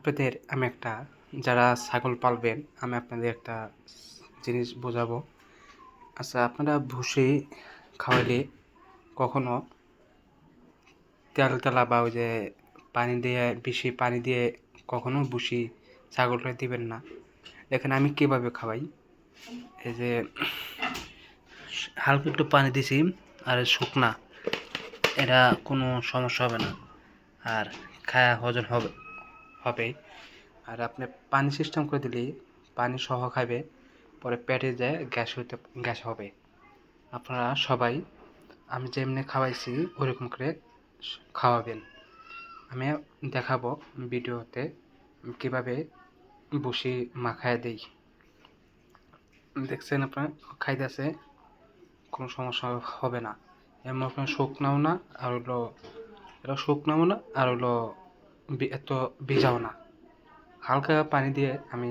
আপনাদের আমি একটা যারা ছাগল পালবেন আমি আপনাদের একটা জিনিস বোঝাবো। আচ্ছা, আপনারা ভুসি খাওয়ালে কখনো তেলা বা ওই যে পানি দিয়ে বেশি পানি দিয়ে কখনো ভুসি ছাগলকে দিবেন না। এখানে আমি কীভাবে খাওয়াই, এই যে হালকা একটু পানি দিছি আর শুকনা, এটা কোনো সমস্যা হবে না, আর খায়া হজম হবে। আর আপনি পানি সিস্টেম করে দিলে পানি সহ খাবে, পরে পেটে যায় গ্যাস হবে। আপনারা সবাই আমি যেমনি খাওয়াইছি ওরকম করে খাওয়াবেন। আমি দেখাবো ভিডিওতে কীভাবে বসি মাখায় দেই। দেখছেন আপনার খাইতেছে, কোনো সমস্যা হবে না। এমন আপনার শুকনাও না, আর হলো এটা শুকনাও না, আর হলো এত ভিজাও না। হালকা পানি দিয়ে আমি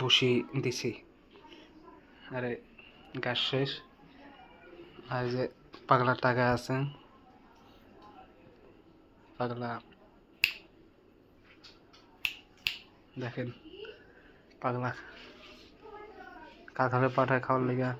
বসি দিছি। আরে গ্যাস শেষ। আর যে পাগলা টাকা আছে, পাগলা দেখেন, পাগলা কাঁঠালে পাঠায় খাওয়ার লেগে